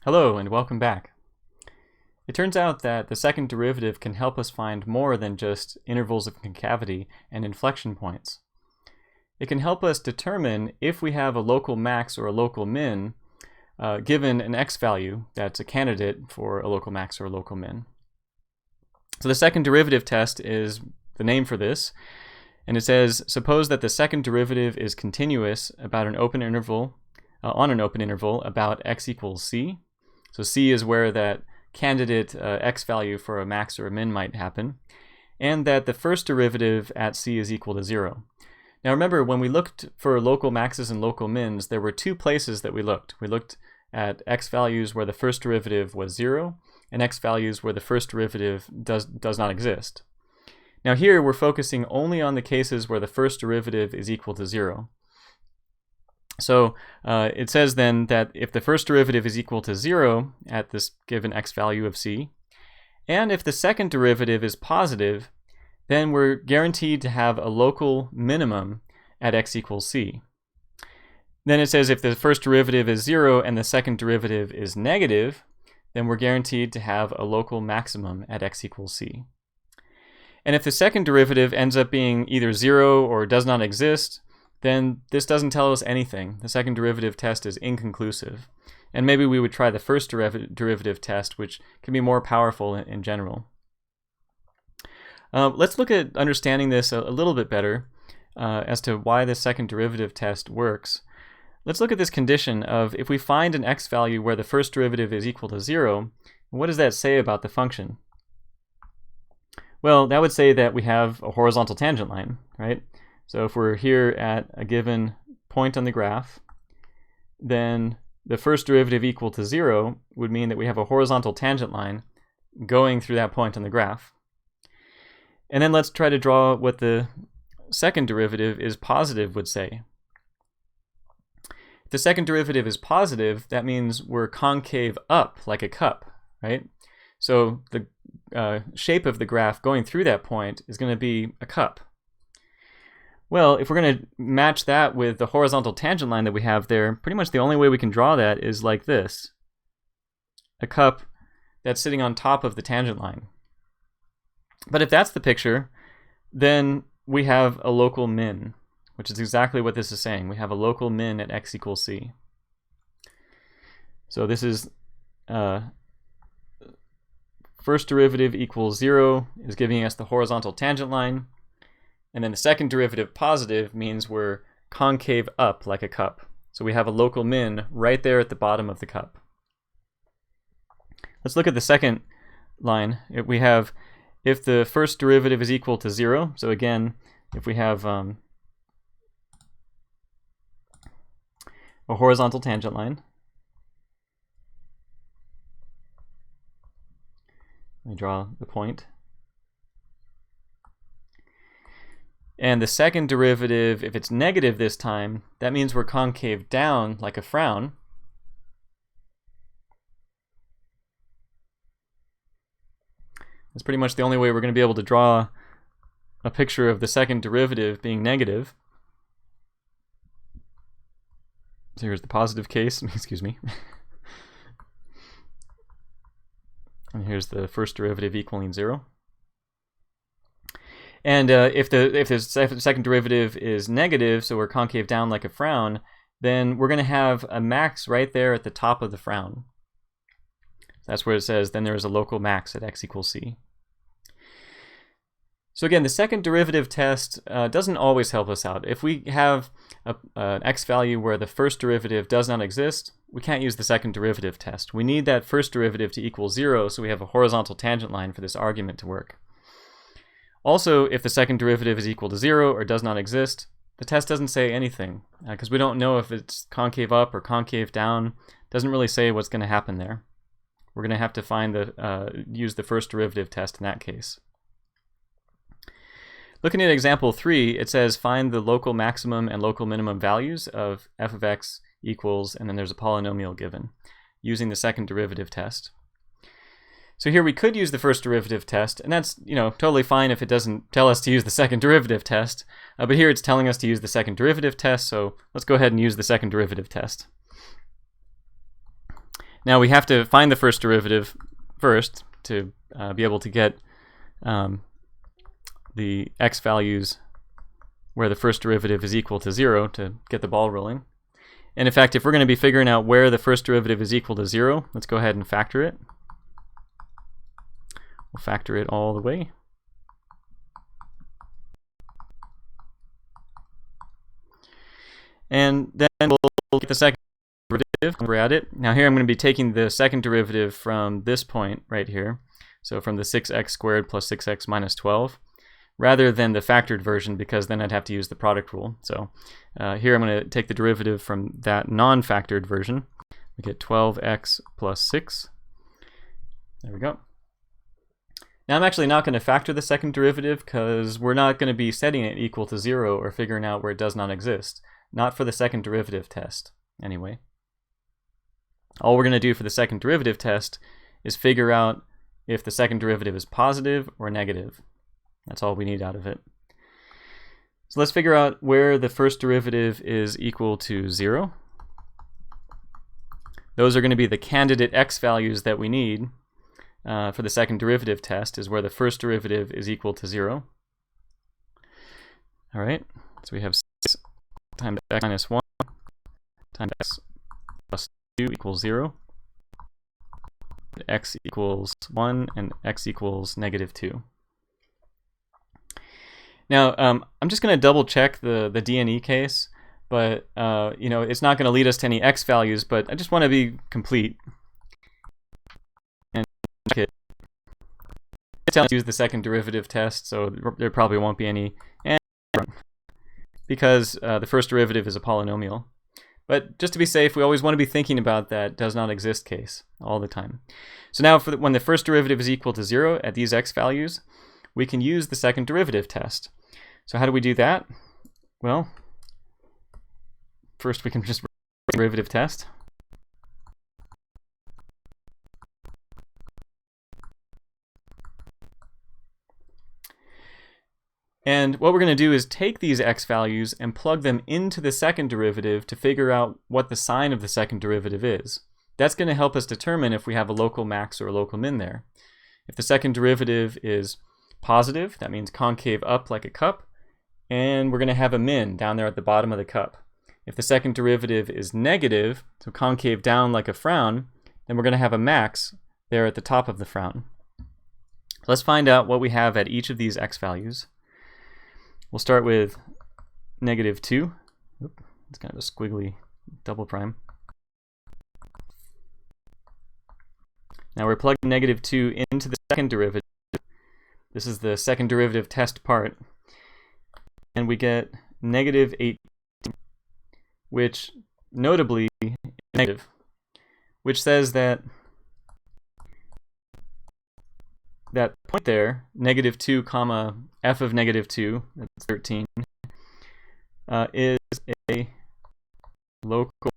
Hello and welcome back. It turns out that the second derivative can help us find more than just intervals of concavity and inflection points. It can help us determine if we have a local max or a local min given an x value that's a candidate for a local max or a local min. So the second derivative test is the name for this, and it says suppose that the second derivative is continuous about an open interval on an open interval about x equals c. So c is where that candidate x value for a max or a min might happen, and that the first derivative at c is equal to 0. Now remember, when we looked for local maxes and local mins, there were two places that we looked. We looked at x values where the first derivative was 0, and x values where the first derivative does not exist. Now here we're focusing only on the cases where the first derivative is equal to 0. So it says then that if the first derivative is equal to 0 at this given x value of c, and if the second derivative is positive, then we're guaranteed to have a local minimum at x equals c. Then it says if the first derivative is 0 and the second derivative is negative, then we're guaranteed to have a local maximum at x equals c. And if the second derivative ends up being either 0 or does not exist, then this doesn't tell us anything. The second derivative test is inconclusive. And maybe we would try the first derivative test, which can be more powerful in general. Let's look at understanding this a little bit better as to why the second derivative test works. Let's look at this condition of if we find an x value where the first derivative is equal to 0, what does that say about the function? Well, that would say that we have a horizontal tangent line, right? So if we're here at a given point on the graph, then the first derivative equal to 0 would mean that we have a horizontal tangent line going through that point on the graph. And then let's try to draw what the second derivative is positive would say. If the second derivative is positive, that means we're concave up like a cup, right? So the shape of the graph going through that point is going to be a cup. Well, if we're going to match that with the horizontal tangent line that we have there, pretty much the only way we can draw that is like this. A cup that's sitting on top of the tangent line. But if that's the picture, then we have a local min, which is exactly what this is saying. We have a local min at x equals c. So this is first derivative equals 0 is giving us the horizontal tangent line. And then the second derivative positive means we're concave up like a cup. So we have a local min right there at the bottom of the cup. Let's look at the second line. We have if the first derivative is equal to 0. So again, if we have a horizontal tangent line. Let me draw the point. And the second derivative, if it's negative this time, that means we're concave down like a frown. That's pretty much the only way we're going to be able to draw a picture of the second derivative being negative. So here's the positive case, excuse me. And here's the first derivative equaling 0. And if the second derivative is negative, so we're concave down like a frown, then we're going to have a max right there at the top of the frown. That's where it says then there is a local max at x equals c. So again, the second derivative test doesn't always help us out. If we have an x value where the first derivative does not exist, we can't use the second derivative test. We need that first derivative to equal 0, so we have a horizontal tangent line for this argument to work. Also, if the second derivative is equal to 0 or does not exist, the test doesn't say anything because we don't know if it's concave up or concave down. It doesn't really say what's going to happen there. We're going to have to find use the first derivative test in that case. Looking at example 3, it says find the local maximum and local minimum values of f of x equals, and then there's a polynomial given, using the second derivative test. So here we could use the first derivative test, and that's totally fine if it doesn't tell us to use the second derivative test. But here it's telling us to use the second derivative test, so let's go ahead and use the second derivative test. Now we have to find the first derivative first to be able to get the x values where the first derivative is equal to 0 to get the ball rolling. And in fact, if we're going to be figuring out where the first derivative is equal to 0, let's go ahead and factor it. We'll factor it all the way. And then we'll get the second derivative. We're at it. Now here I'm going to be taking the second derivative from this point right here. So from the 6x squared plus 6x minus 12, rather than the factored version, because then I'd have to use the product rule. So here I'm going to take the derivative from that non-factored version. We get 12x plus 6. There we go. Now I'm actually not going to factor the second derivative because we're not going to be setting it equal to 0 or figuring out where it does not exist. Not for the second derivative test, anyway. All we're going to do for the second derivative test is figure out if the second derivative is positive or negative. That's all we need out of it. So let's figure out where the first derivative is equal to 0. Those are going to be the candidate x values that we need for the second derivative test, is where the first derivative is equal to 0. All right, so we have 6 times x minus 1 times x plus 2 equals 0. X equals 1 and x equals negative 2. Now, I'm just going to double check the DNE case, but you know, it's not going to lead us to any x values, but I just want to be complete. And check it. Use the second derivative test, so there probably won't be any, and because the first derivative is a polynomial. But just to be safe, we always want to be thinking about that does not exist case all the time. So now for when the first derivative is equal to 0 at these x values, we can use the second derivative test. So how do we do that? Well, first we can just write the derivative test. And what we're going to do is take these x values and plug them into the second derivative to figure out what the sign of the second derivative is. That's going to help us determine if we have a local max or a local min there. If the second derivative is positive, that means concave up like a cup, and we're going to have a min down there at the bottom of the cup. If the second derivative is negative, so concave down like a frown, then we're going to have a max there at the top of the frown. Let's find out what we have at each of these x values. We'll start with negative 2. It's kind of a squiggly double prime. Now we're plugging negative 2 into the second derivative. This is the second derivative test part. And we get negative 8, which notably is negative, which says that that point there, negative 2 comma f of negative 2, that's 13, is a local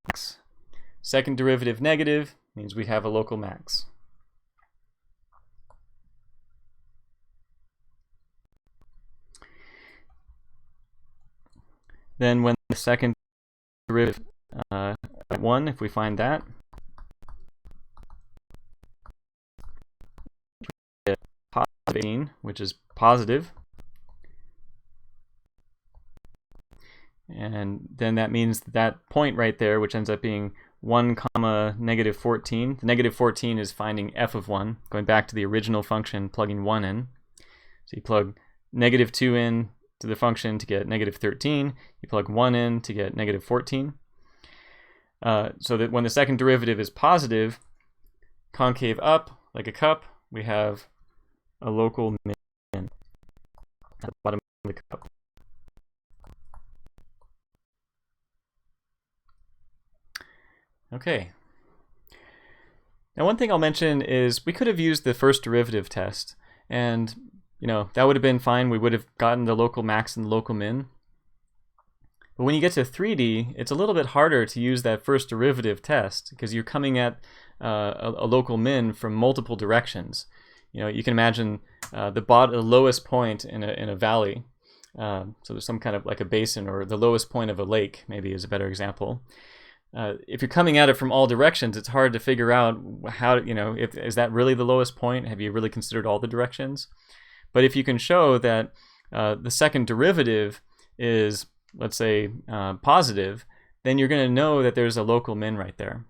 max. Second derivative negative means we have a local max. Then when the second derivative at 1, if we find that, we get positive 18, which is positive. And then that means that point right there, which ends up being 1 comma negative 14. The negative 14 is finding f of 1, going back to the original function, plugging 1 in. So you plug negative 2 in to the function to get negative 13. You plug 1 in to get negative 14. So that when the second derivative is positive, concave up like a cup, we have a local min at the bottom of the cup. Okay. Now one thing I'll mention is we could have used the first derivative test, and you know, that would have been fine. We would have gotten the local max and the local min. But when you get to 3D, it's a little bit harder to use that first derivative test because you're coming at a local min from multiple directions. You know, you can imagine the lowest point in a valley. So there's some kind of like a basin, or the lowest point of a lake maybe is a better example. if you're coming at it from all directions, it's hard to figure out how, is that really the lowest point? Have you really considered all the directions? But if you can show that the second derivative is, let's say, positive, then you're going to know that there's a local min right there.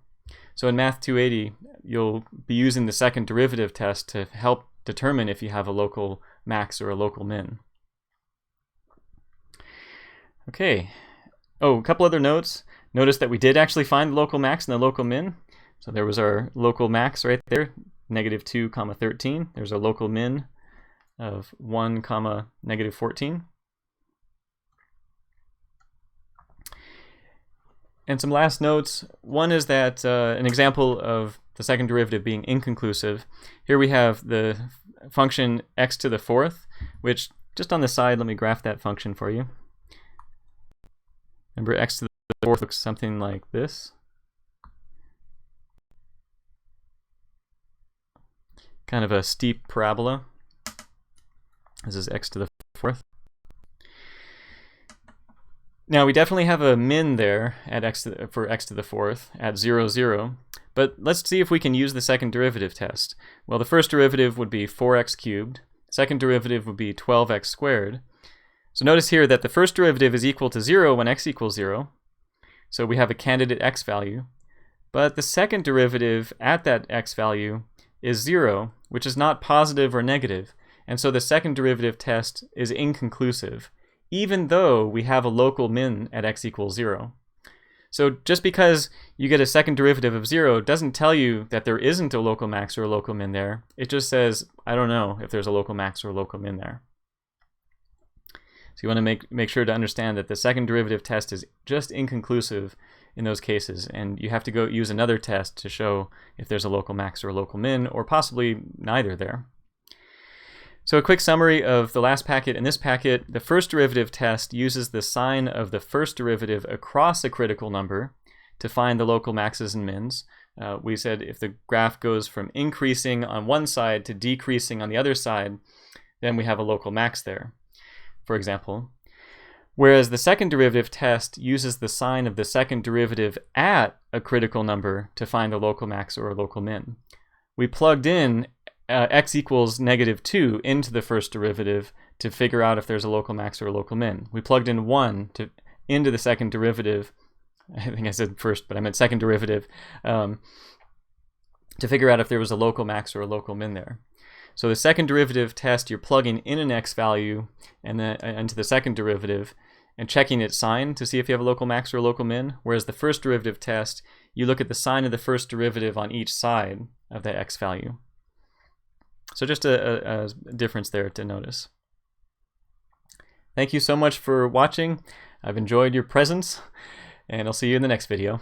So in Math 280, you'll be using the second derivative test to help determine if you have a local max or a local min. Okay. Oh, a couple other notes. Notice that we did actually find the local max and the local min. So there was our local max right there, -2, 13. There's a local min of 1, -14. And some last notes. One is that an example of the second derivative being inconclusive. Here we have the function x to the 4th, which just on the side, let me graph that function for you. Remember, x to the 4th looks something like this. Kind of a steep parabola. This is x to the 4th. Now we definitely have a min there at for x to the 4th at 0, 0. But let's see if we can use the second derivative test. Well, the first derivative would be 4x cubed. Second derivative would be 12x squared. So notice here that the first derivative is equal to 0 when x equals 0. So we have a candidate x value. But the second derivative at that x value is 0, which is not positive or negative. And so the second derivative test is inconclusive, even though we have a local min at x equals 0. So just because you get a second derivative of 0 doesn't tell you that there isn't a local max or a local min there. It just says, I don't know if there's a local max or a local min there. So you want to make sure to understand that the second derivative test is just inconclusive in those cases, and you have to go use another test to show if there's a local max or a local min, or possibly neither there. So a quick summary of the last packet. In this packet, the first derivative test uses the sign of the first derivative across a critical number to find the local maxes and mins. We said if the graph goes from increasing on one side to decreasing on the other side, then we have a local max there, for example. Whereas the second derivative test uses the sign of the second derivative at a critical number to find the local max or a local min. We plugged in x equals -2 into the first derivative to figure out if there's a local max or a local min. We plugged in 1 into the second derivative. I think I said first, but I meant second derivative, to figure out if there was a local max or a local min there. So the second derivative test, you're plugging in an x value and then into the second derivative and checking its sign to see if you have a local max or a local min. Whereas the first derivative test, you look at the sign of the first derivative on each side of that x value. So just a difference there to notice. Thank you so much for watching. I've enjoyed your presence, and I'll see you in the next video.